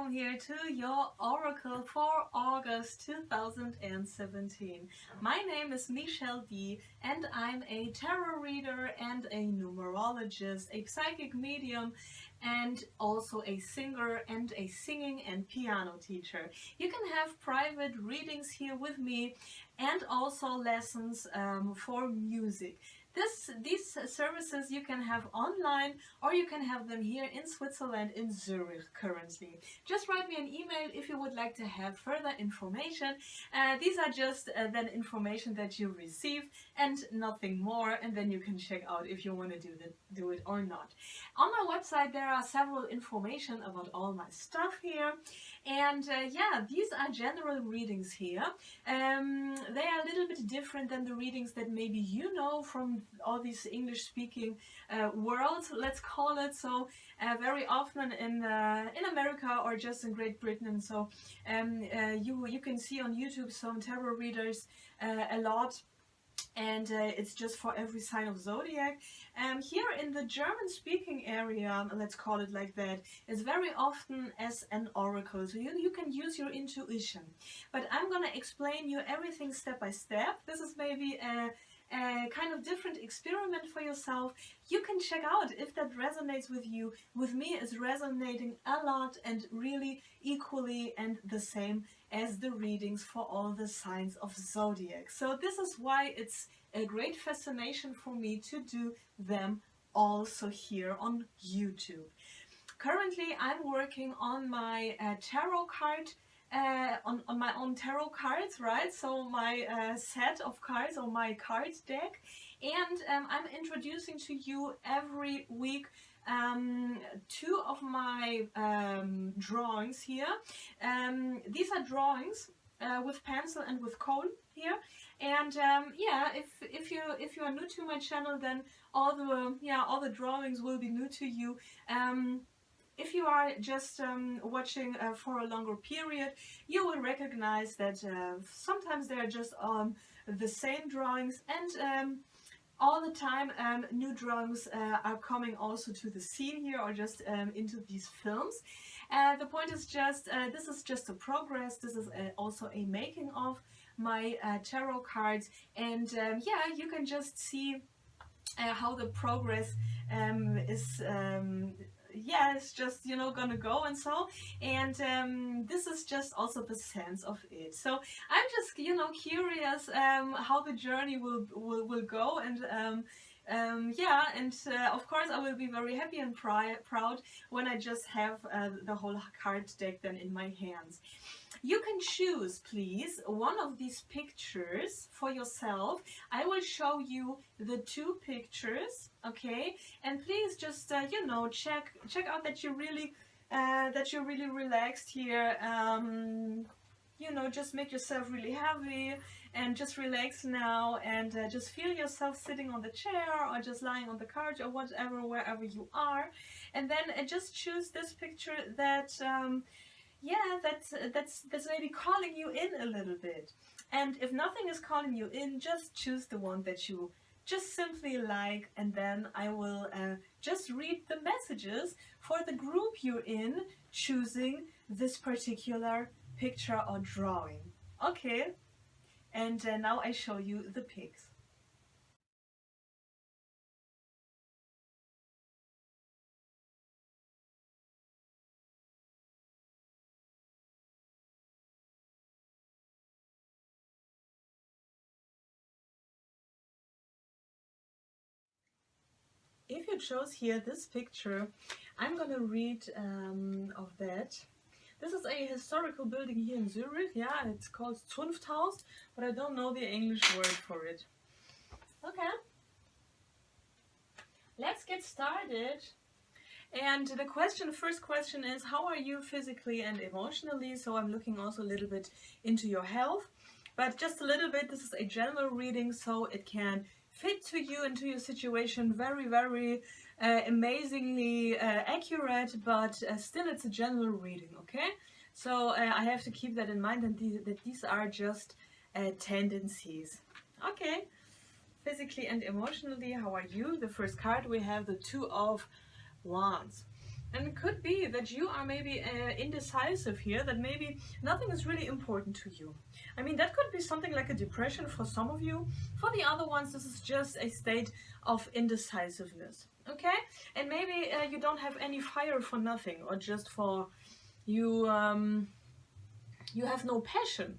welcome here to your Oracle for August 2017. My name is Michèlle D and I'm a tarot reader and a numerologist, a psychic medium, and also a singer and a singing and piano teacher. You can have private readings here with me and also lessons for music. These services you can have online or you can have them here in Switzerland, in Zurich currently. Just write me an email if you would like to have further information. These are just then information that you receive and nothing more, and then you can check out if you want to do it or not. On my website there are several information about all my stuff here, and yeah, these are general readings here. They are a little bit different than the readings that maybe you know from all these English-speaking world, let's call it. So very often in America or just in Great Britain, and so you can see on YouTube some tarot readers a lot. And it's just for every sign of Zodiac. Here in the German-speaking area, let's call it like that, it's very often as an oracle. So you can use your intuition. But I'm going to explain you everything step by step. This is maybe a kind of different experiment for yourself. You can check out if that resonates with you. With me, it's resonating a lot and really equally and the same as the readings for all the signs of Zodiac. So this is why it's a great fascination for me to do them also here on YouTube. Currently, I'm working on my tarot card, on my own tarot cards, right? So my set of cards or my card deck, and I'm introducing to you every week two of my drawings here. These are drawings with pencil and with cone here, and yeah, if you are new to my channel, then all the drawings will be new to you. If you are just watching for a longer period, you will recognize that sometimes they are just the same drawings, and all the time new drawings are coming also to the scene here, or just into these films. The point is just, this is just a progress. This is also a making of my tarot cards, and yeah, you can just see how the progress is yeah, it's just, you know, gonna go and so, and this is just also the sense of it. So I'm just, you know, curious how the journey will go, and yeah, and of course I will be very happy and proud when I just have the whole card deck then in my hands. You can choose, please, one of these pictures for yourself. I will show you the two pictures, okay? And please just, you know, check out that you're really relaxed here. You know, just make yourself really heavy and just relax now, and just feel yourself sitting on the chair or just lying on the couch or whatever, wherever you are. And then just choose this picture that yeah, that's maybe calling you in a little bit. And if nothing is calling you in, just choose the one that you just simply like, and then I will just read the messages for the group you're in, choosing this particular picture or drawing. Okay, and now I show you the pics. If you chose here this picture, I'm gonna read of that. This is a historical building here in Zurich. Yeah, it's called Zunfthaus, but I don't know the English word for it. Okay, let's get started. And the first question is, how are you physically and emotionally? So I'm looking also a little bit into your health, but just a little bit. This is a general reading, so it can fit to you and to your situation very, very amazingly accurate, but still it's a general reading, okay? So I have to keep that in mind, and that these are just tendencies. Okay, physically and emotionally, how are you? The first card, we have the Two of Wands. And it could be that you are maybe indecisive here, that maybe nothing is really important to you. I mean, that could be something like a depression for some of you. For the other ones, this is just a state of indecisiveness, okay? And maybe you don't have any fire for nothing, or just for you, you have no passion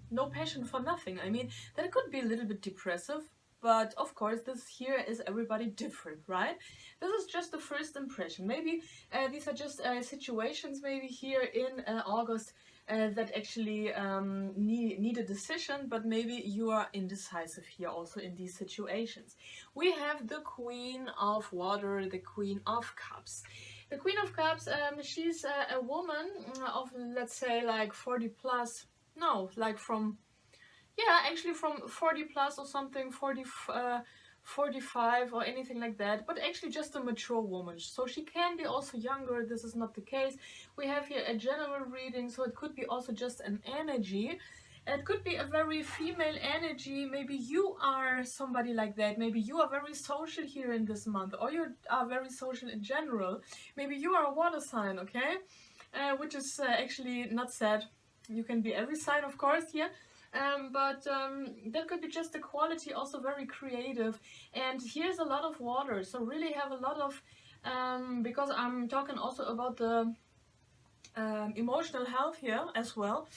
for nothing. I mean, that could be a little bit depressive. But of course, this here is everybody different, right? This is just the first impression. Maybe these are just situations maybe here in August that actually need a decision, but maybe you are indecisive here also in these situations. We have the Queen of Water, the Queen of Cups. The Queen of Cups, she's a woman of, let's say, like 40 plus, no, like from, yeah, actually from 40 plus or something, 45 or anything like that, but actually just a mature woman. So she can be also younger, this is not the case. We have here a general reading, so it could be also just an energy. It could be a very female energy. Maybe you are somebody like that. Maybe you are very social here in this month, or you are very social in general. Maybe you are a water sign, okay? Which is actually not sad. You can be every sign, of course, here. But that could be just the quality, also very creative. And here's a lot of water, so really have a lot of, because I'm talking also about the emotional health here as well.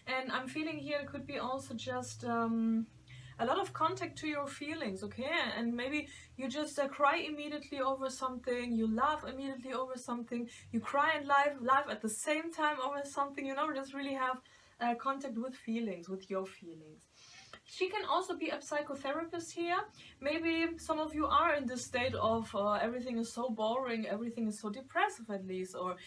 And I'm feeling here it could be also just a lot of contact to your feelings, okay? And maybe you just cry immediately over something, you laugh immediately over something, you cry and laugh at the same time over something, you know, just really have contact with feelings, with your feelings. She can also be a psychotherapist here. Maybe some of you are in this state of everything is so boring, everything is so depressive at least, or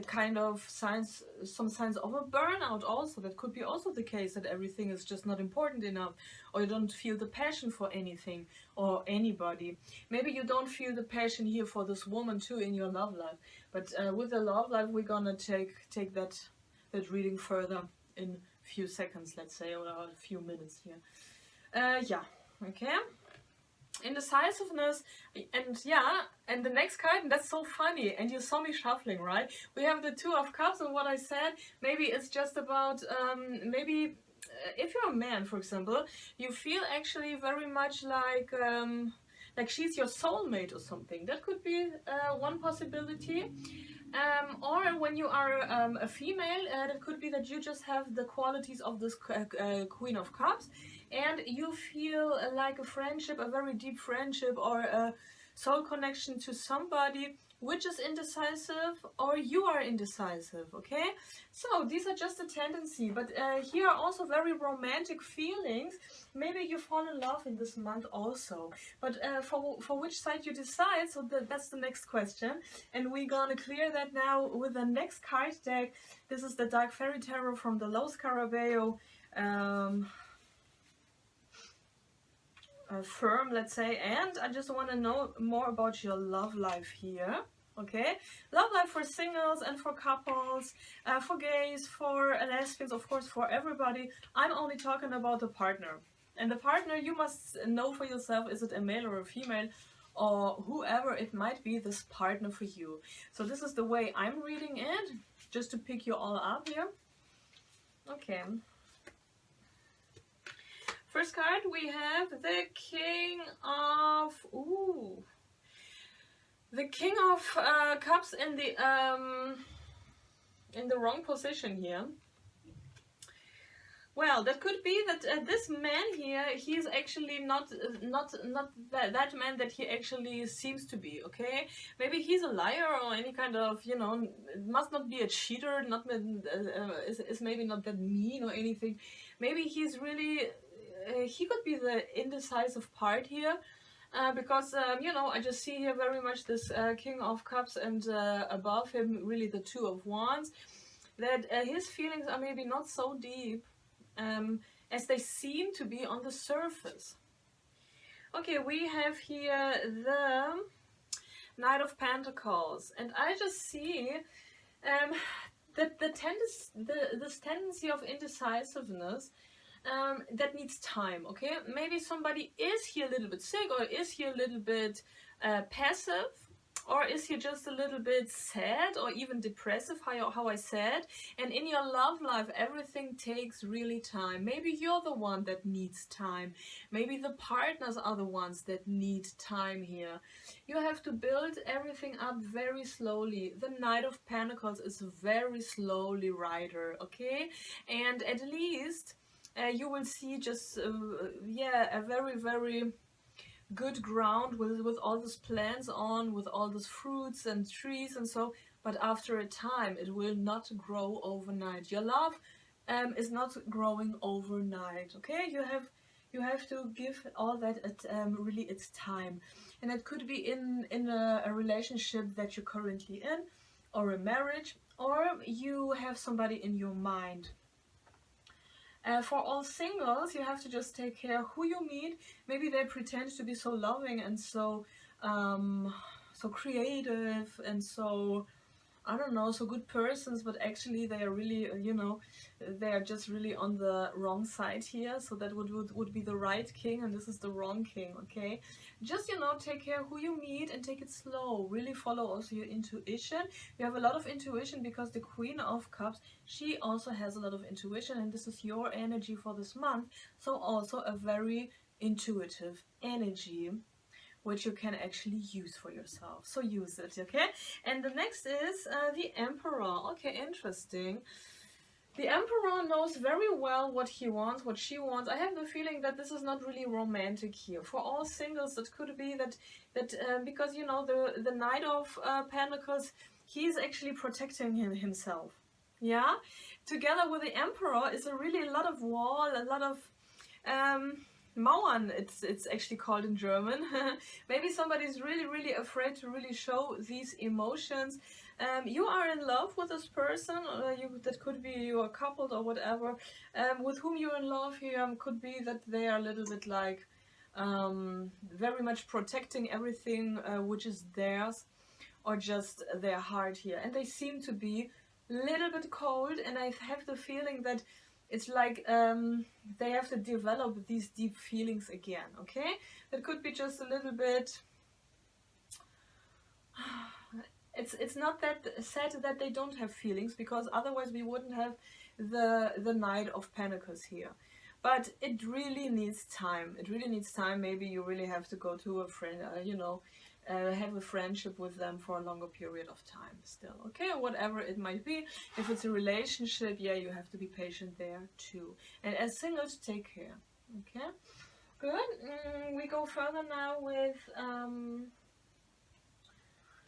kind of signs, some signs of a burnout also. That could be also the case, that everything is just not important enough, or you don't feel the passion for anything or anybody. Maybe you don't feel the passion here for this woman too in your love life. But with the love life, we're gonna take that reading further in a few seconds, let's say, or a few minutes here. Yeah, okay. Indecisiveness, and yeah, and the next card, and that's so funny, and you saw me shuffling, right? We have the Two of Cups, and what I said, maybe it's just about, maybe if you're a man, for example, you feel actually very much like she's your soulmate or something. That could be one possibility. Or when you are a female, it could be that you just have the qualities of this Queen of Cups, and you feel like a friendship, a very deep friendship, or a soul connection to somebody which is indecisive, or you are indecisive, okay? So these are just a tendency, but here are also very romantic feelings. Maybe you fall in love in this month also, but for which side you decide, so that's the next question, and we're gonna clear that now with the next card deck. This is the Dark Fairy Tarot from the Los Carabeo firm, let's say, and I just want to know more about your love life here. Okay, love life for singles and for couples, for gays, for lesbians, of course, for everybody. I'm only talking about the partner, and the partner you must know for yourself, is it a male or a female, or whoever it might be, this partner for you. So this is the way I'm reading it, just to pick you all up here. Okay. First card, we have the King of, the King of Cups in the wrong position here. Well, that could be that this man here, he's actually not that man that he actually seems to be, okay? Maybe he's a liar or any kind of, you know, it must not be a cheater, not is maybe not that mean or anything. Maybe he's really, he could be the indecisive part here, because, you know, I just see here very much this King of Cups, and above him really the Two of Wands, that his feelings are maybe not so deep as they seem to be on the surface. Okay, we have here the Knight of Pentacles, and I just see that this tendency of indecisiveness that needs time, okay? Maybe somebody is here a little bit sick, or is here a little bit passive, Or is he just a little bit sad or even depressive, how I said? And in your love life, everything takes really time. Maybe you're the one that needs time. Maybe the partners are the ones that need time here. You have to build everything up very slowly. The Knight of Pentacles is a very slowly rider, okay? And at least you will see just, yeah, a very, very good ground with all these plants on, with all these fruits and trees and so, but after a time it will not grow overnight. Your love is not growing overnight, okay? You have to give all that really its time. And it could be in a relationship that you're currently in, or a marriage, or you have somebody in your mind. For all singles, you have to just take care who you meet. Maybe they pretend to be so loving and so so creative and so, I don't know, so good persons, but actually they are really, you know, they are just really on the wrong side here. So that would be the right king, and this is the wrong king, okay? Just, you know, take care who you meet and take it slow. Really follow also your intuition. You have a lot of intuition because the Queen of Cups, she also has a lot of intuition, and this is your energy for this month. So also a very intuitive energy, which you can actually use for yourself. So use it, okay? And the next is the Emperor. Okay, interesting. The Emperor knows very well what he wants, what she wants. I have the feeling that this is not really romantic here. For all singles, it could be that because, you know, the Knight of Pentacles, he's actually protecting himself. Yeah? Together with the Emperor is a really lot of wall, a lot of Mauern, it's actually called in German. Maybe somebody's really afraid to really show these emotions. You are in love with this person, that could be you are coupled or whatever, with whom you're in love here. Could be that they are a little bit like very much protecting everything which is theirs, or just their heart here. And they seem to be a little bit cold, and I have the feeling that it's like they have to develop these deep feelings again, okay? That could be just a little bit... It's not that sad that they don't have feelings, because otherwise we wouldn't have the Knight of Pentacles here. But it really needs time. It really needs time. Maybe you really have to go to a friend, you know, have a friendship with them for a longer period of time still, okay? Or whatever it might be. If it's a relationship, yeah, you have to be patient there too. And as singles, take care, okay? Good. We go further now with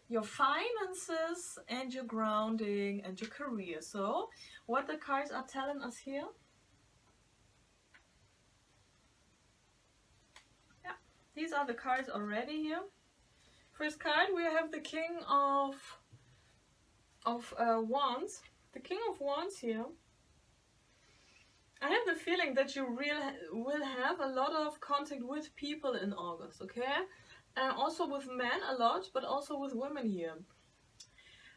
your finances and your grounding and your career. So what the cards are telling us here. Yeah, these are the cards already here. First card, we have the King of Wands. The King of Wands here. I have the feeling that you will have a lot of contact with people in August, okay? Also with men a lot, but also with women here.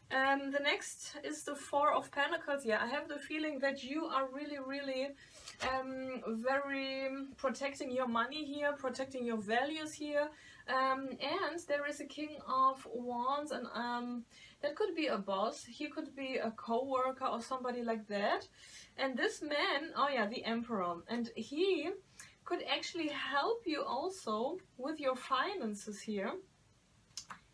The next is the Four of Pentacles. Yeah, I have the feeling that you are really very protecting your money here, protecting your values here. And there is a King of Wands, and that could be a boss. He could be a co-worker or somebody like that. And this man, oh yeah, the Emperor, and he could actually help you also with your finances here.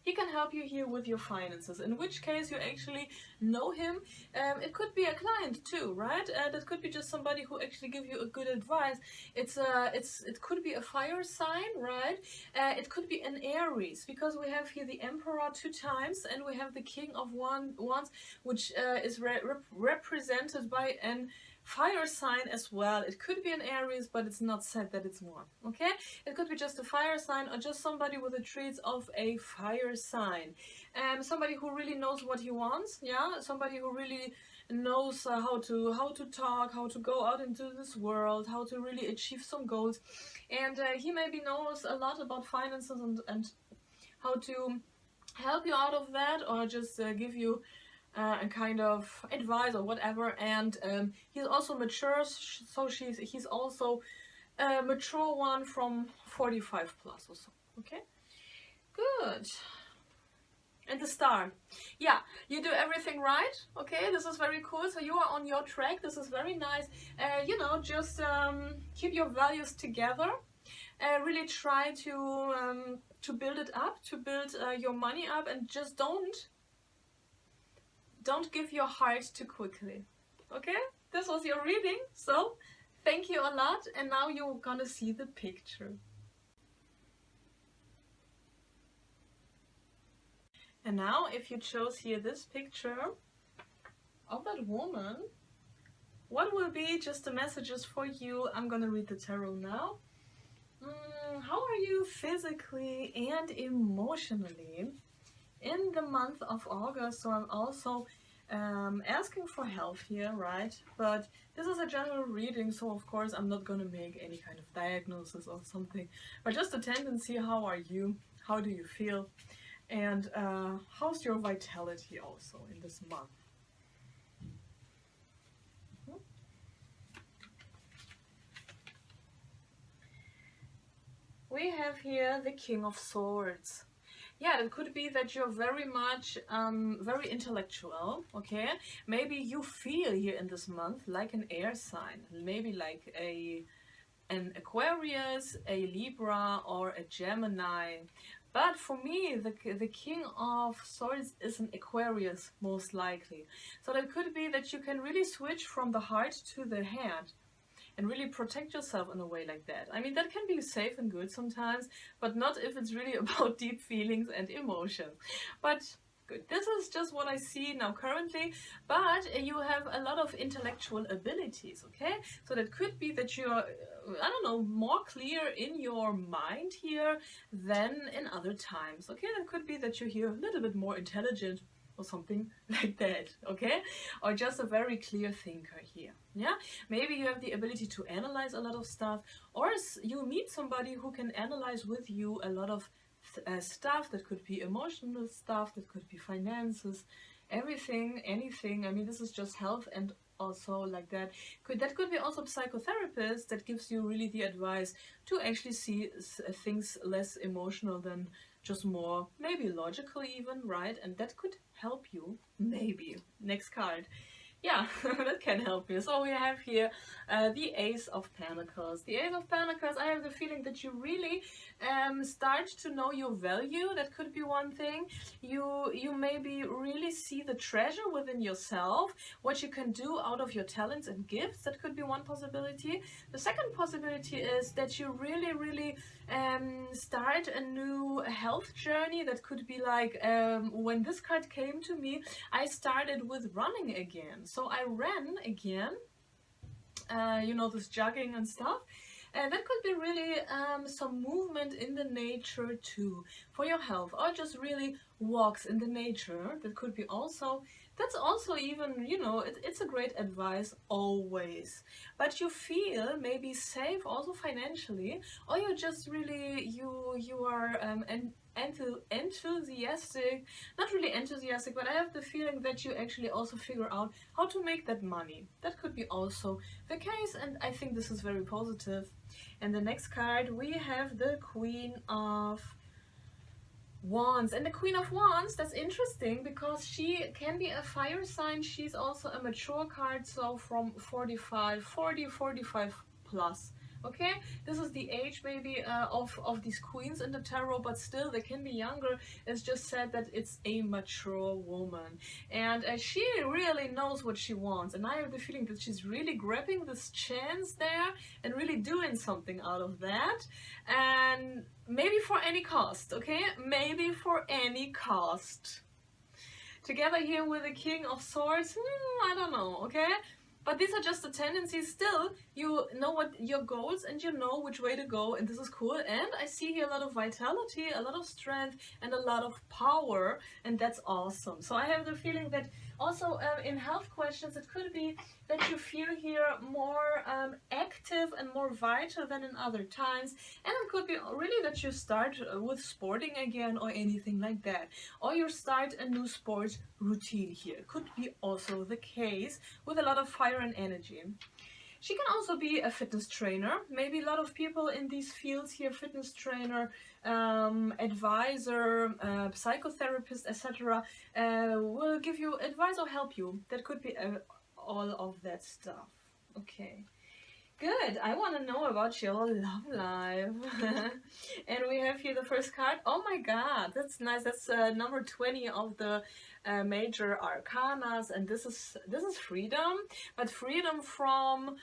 He can help you here with your finances, in which case you actually know him. It could be a client too, right? That could be just somebody who actually give you a good advice. It could be a fire sign, right? It could be an Aries, because we have here the Emperor 2 times, and we have the King of Wands, which is represented by an fire sign as well. It could be an Aries, but it's not said that it's one, okay? It could be just a fire sign, or just somebody with the traits of a fire sign. Somebody who really knows what he wants, yeah? Somebody who really knows how to talk, how to go out into this world, how to really achieve some goals. And he maybe knows a lot about finances and how to help you out of that, or just give you a kind of advice or whatever. And he's also mature, so he's also a mature one from 45 plus or so, okay? Good. And the star. Yeah, you do everything right. Okay, this is very cool. So you are on your track. This is very nice. You know, just keep your values together. Really try to build it up, to build your money up, and just don't give your heart too quickly. Okay, this was your reading. So thank you a lot, and now you're gonna see the picture. And now, if you chose here this picture of that woman, what will be just the messages for you? I'm gonna read the tarot now. How are you physically and emotionally in the month of August? So I'm also asking for help here, right? But this is a general reading, so of course I'm not gonna make any kind of diagnosis or something, but just a tendency. How are you? How do you feel? And how's your vitality also in this month? We have here the King of Swords. Yeah, it could be that you're very much, very intellectual, okay? Maybe you feel here in this month like an air sign, maybe like an Aquarius, a Libra, or a Gemini. But for me, the King of Swords is an Aquarius, most likely. So that could be that you can really switch from the heart to the head and really protect yourself in a way like that. I mean, that can be safe and good sometimes, but not if it's really about deep feelings and emotions. But good. This is just what I see now currently, but you have a lot of intellectual abilities, okay? So that could be that you're, I don't know, more clear in your mind here than in other times, okay? That could be that you're here a little bit more intelligent or something like that, okay? Or just a very clear thinker here, yeah? Maybe you have the ability to analyze a lot of stuff, or you meet somebody who can analyze with you a lot of stuff. That could be emotional stuff, that could be finances, everything, anything. I mean, this is just health, and also like that could be also psychotherapist that gives you really the advice to actually see things less emotional than just more maybe logical even, right? And that could help you, maybe. Next card. Yeah, that can help you. So we have here the Ace of Pentacles. The Ace of Pentacles, I have the feeling that you really start to know your value. That could be one thing. You maybe really see the treasure within yourself, what you can do out of your talents and gifts. That could be one possibility. The second possibility is that you really start a new health journey. That could be like, when this card came to me, I started with running again. So I ran again, you know, this jogging and stuff. And that could be really some movement in the nature too, for your health, or just really walks in the nature. That could be also, that's also even, you know, it's a great advice always. But you feel maybe safe also financially, or you're just really, you are enthusiastic, not really enthusiastic, but I have the feeling that you actually also figure out how to make that money. That could be also the case, and I think this is very positive. And the next card, we have the Queen of Wands. And the Queen of Wands, that's interesting because she can be a fire sign. She's also a mature card, so from 45 plus. Okay, this is the age maybe of these queens in the tarot, but still they can be younger. It's just said that it's a mature woman, and she really knows what she wants, and I have the feeling that she's really grabbing this chance there and really doing something out of that, and maybe for any cost, okay? Maybe for any cost. Together here with the King of Swords, I don't know, okay? But these are just the tendencies. Still, you know what your goals and you know which way to go, and this is cool. And I see here a lot of vitality, a lot of strength, and a lot of power, and that's awesome. So I have the feeling that also in health questions, it could be that you feel here more active and more vital than in other times. And it could be really that you start with sporting again or anything like that. Or you start a new sports routine here. It could be also the case with a lot of fire and energy. She can also be a fitness trainer. Maybe a lot of people in these fields here, fitness trainer, advisor, psychotherapist, etc., will give you advice or help you. That could be all of that stuff. Okay. Good. I want to know about your love life. And we have here the first card. Oh my god, that's nice. That's number 20 of the major arcanas, and this is freedom, but freedom from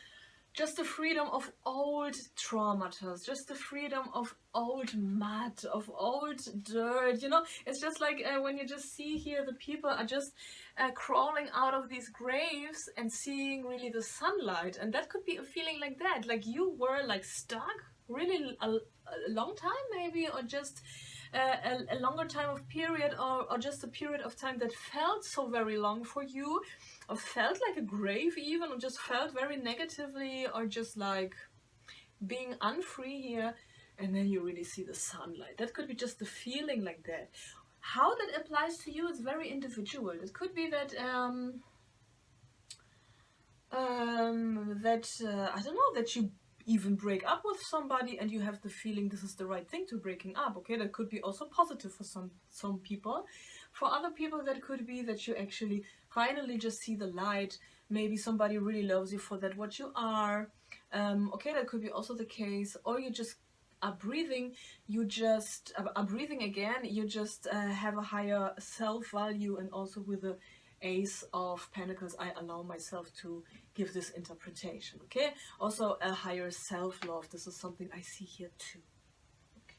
just the freedom of old traumas, just the freedom of old mud, of old dirt, you know. It's just like when you just see here the people are just crawling out of these graves and seeing really the sunlight, and that could be a feeling like that, like you were like stuck really a long time maybe, or just a longer time of period, or just a period of time that felt so very long for you, or felt like a grave even, or just felt very negatively, or just like being unfree here, and then you really see the sunlight. That could be just the feeling like that. How that applies to you is very individual. It could be that I don't know, that you even break up with somebody and you have the feeling this is the right thing to breaking up. Okay, that could be also positive for some people. For other people, that could be that you actually finally just see the light. Maybe somebody really loves you for that what you are. Okay, that could be also the case. Or you just are breathing, you just are breathing again, you just have a higher self-value. And also with the Ace of Pentacles, I allow myself to give this interpretation. Okay, also a higher self-love. This is something I see here too. Okay.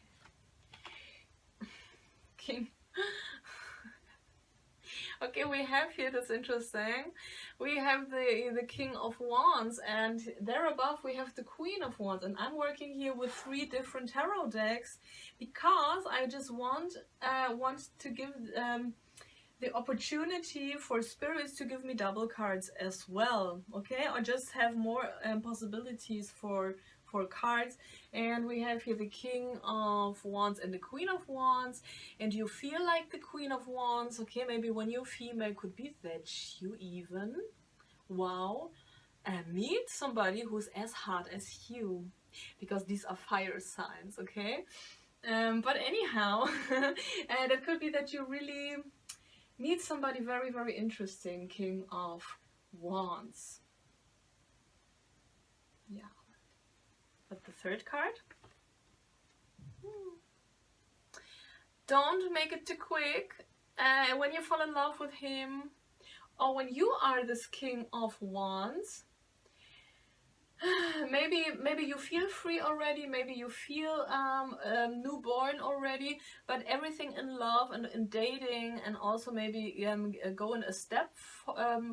King. Okay, we have here, that's interesting. We have the King of Wands, and there above we have the Queen of Wands, and I'm working here with 3 different tarot decks because I just want to give the opportunity for spirits to give me double cards as well, okay, or just have more possibilities for cards. And we have here the King of Wands and the Queen of Wands, and you feel like the Queen of Wands. Okay, maybe when you're female, could be that you even, wow, meet somebody who's as hot as you, because these are fire signs. Okay, but anyhow, that could be that you really meet somebody very, very interesting. King of Wands. Yeah. But the third card? Don't make it too quick. When you fall in love with him, or when you are this King of Wands, maybe you feel free already, maybe you feel newborn already, but everything in love and in dating, and also maybe going a step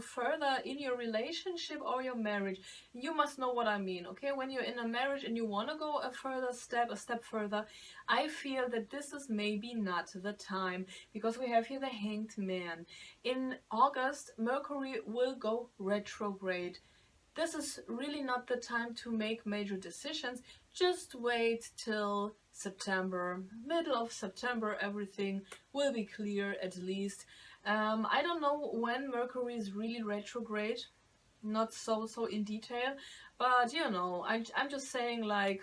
further in your relationship or your marriage. You must know what I mean, okay? When you're in a marriage and you want to go a step further, I feel that this is maybe not the time, because we have here the Hanged Man. In August, Mercury will go retrograde. This is really not the time to make major decisions. Just wait till September, middle of September, everything will be clear at least. I don't know when Mercury is really retrograde, not so in detail, but you know, I'm just saying, like,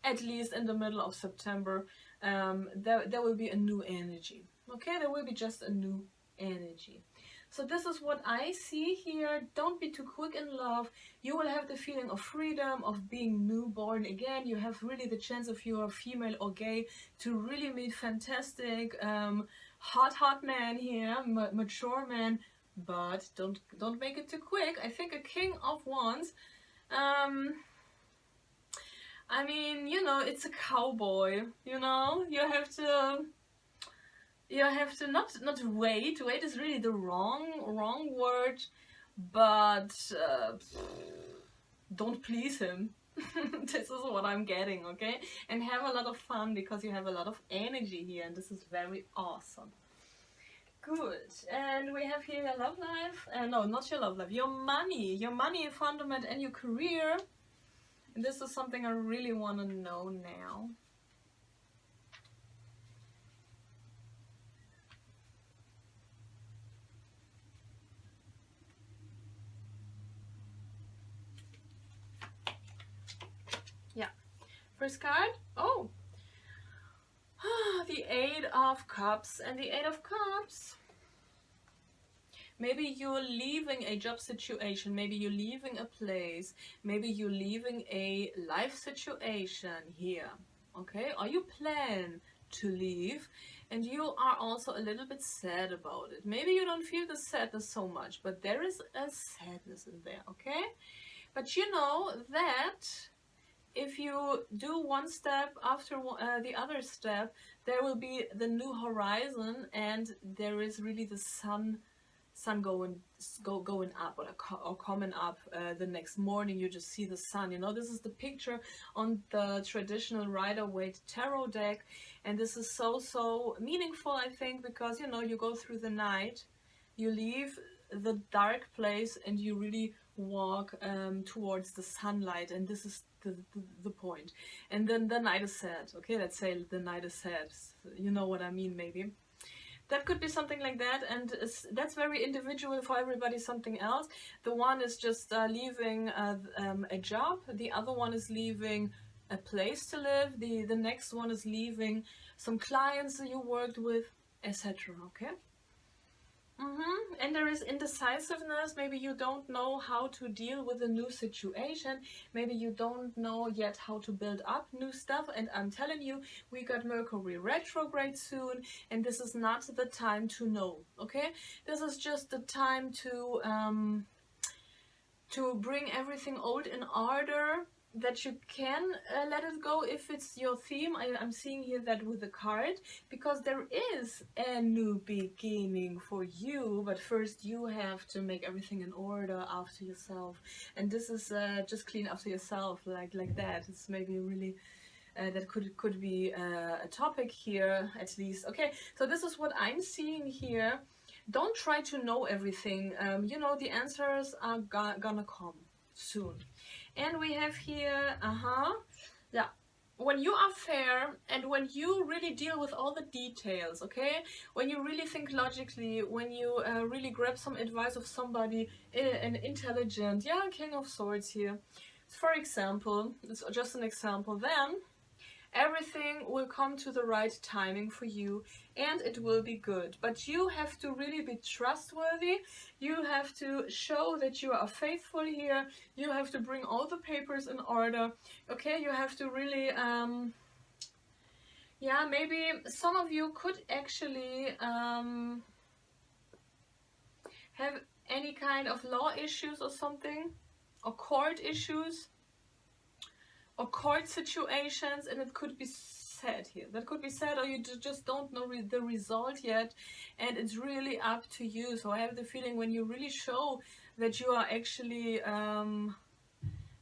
at least in the middle of September, there will be a new energy. Okay, there will be just a new energy. So this is what I see here. Don't be too quick in love. You will have the feeling of freedom, of being newborn again. You have really the chance, if you are female or gay, to really meet fantastic, hot man here, mature man. But don't make it too quick. I think a King of Wands, I mean, you know, it's a cowboy, you know, you have to not wait. Wait is really the wrong word, but don't please him. This is what I'm getting, okay? And have a lot of fun, because you have a lot of energy here, and this is very awesome. Good. And we have here your love life. No, not your love life. Your money fundament and your career. And this is something I really want to know now. First card. Oh, the Eight of Cups. And the Eight of Cups. Maybe you're leaving a job situation, maybe you're leaving a place, maybe you're leaving a life situation here, okay? Or you plan to leave and you are also a little bit sad about it. Maybe you don't feel the sadness so much, but there is a sadness in there, okay? But you know that if you do one step after the other step, there will be the new horizon, and there is really the sun going up or coming up the next morning. You just see the sun, you know. This is the picture on the traditional Rider-Waite tarot deck, and this is so meaningful, I think, because, you know, you go through the night, you leave the dark place, and you really walk towards the sunlight, and this is the point. And then the night is sad, okay? Let's say the night is sad, you know what I mean, maybe. That could be something like that, and that's very individual for everybody, something else. The one is just leaving a job, the other one is leaving a place to live, the next one is leaving some clients that you worked with, etc. Okay? And there is indecisiveness. Maybe you don't know how to deal with a new situation. Maybe you don't know yet how to build up new stuff. And I'm telling you, we got Mercury retrograde soon, and this is not the time to know, okay? This is just the time to bring everything old in order, that you can let it go if it's your theme. I'm seeing here that with the card, because there is a new beginning for you, but first you have to make everything in order after yourself, and this is just clean after yourself, like that. It's maybe really that could be a topic here, at least. Okay, so this is what I'm seeing here. Don't try to know everything. You know, the answers are gonna come soon. And we have here, yeah, when you are fair and when you really deal with all the details, okay, when you really think logically, when you really grab some advice of somebody, an intelligent, yeah, King of Swords here, for example, it's just an example, then everything will come to the right timing for you, and it will be good. But you have to really be trustworthy. You have to show that you are faithful here. You have to bring all the papers in order. Okay, you have to really, yeah, maybe some of you could actually have any kind of law issues or something, or court issues, or court situations, and it could be sad here. That could be sad, or you just don't know the result yet, and it's really up to you. So I have the feeling when you really show that you are actually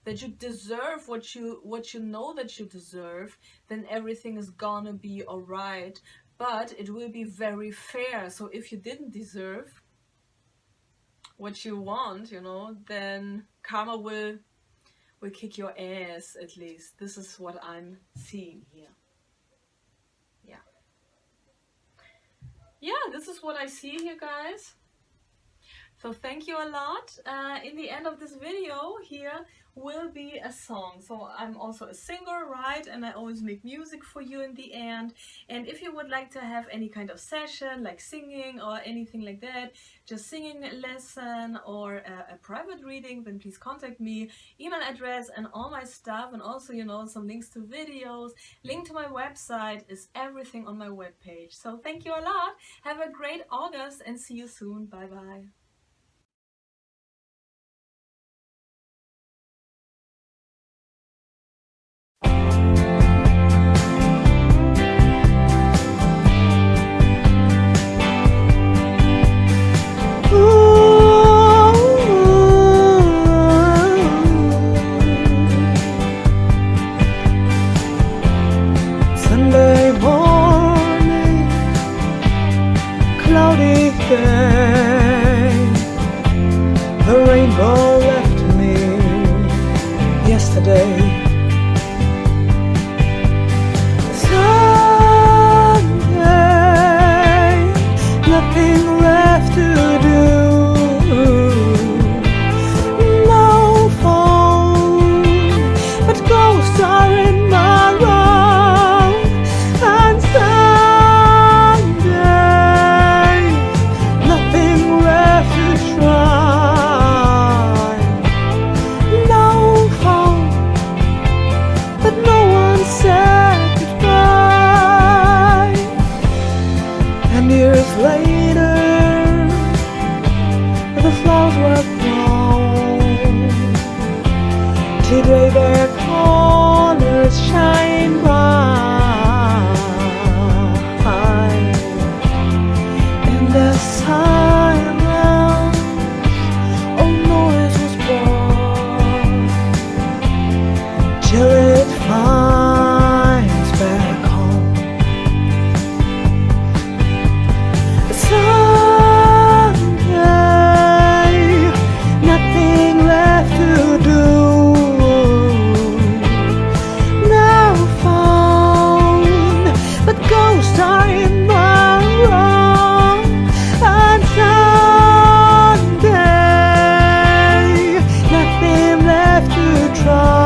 that you deserve what you know that you deserve, then everything is gonna be alright. But it will be very fair. So if you didn't deserve what you want, you know, then karma will kick your ass, at least. This is what I'm seeing here. Yeah. Yeah, this is what I see here, guys. So thank you a lot. In the end of this video here will be a song. So I'm also a singer, right? And I always make music for you in the end. And if you would like to have any kind of session, like singing or anything like that, just singing lesson or a private reading, then please contact me. Email address and all my stuff, and also, you know, some links to videos. Link to my website is everything on my webpage. So thank you a lot. Have a great August and see you soon. Bye bye. Sunday morning, cloudy day, the rainbow left me yesterday. Sunday, nothing left to do, no phone, but ghosts are in my Today their corners shine bright in the silence. Oh, noise was brought till it finds back home. Someday, nothing left to do. Now found, but ghosts are in my room. And someday, nothing left to try.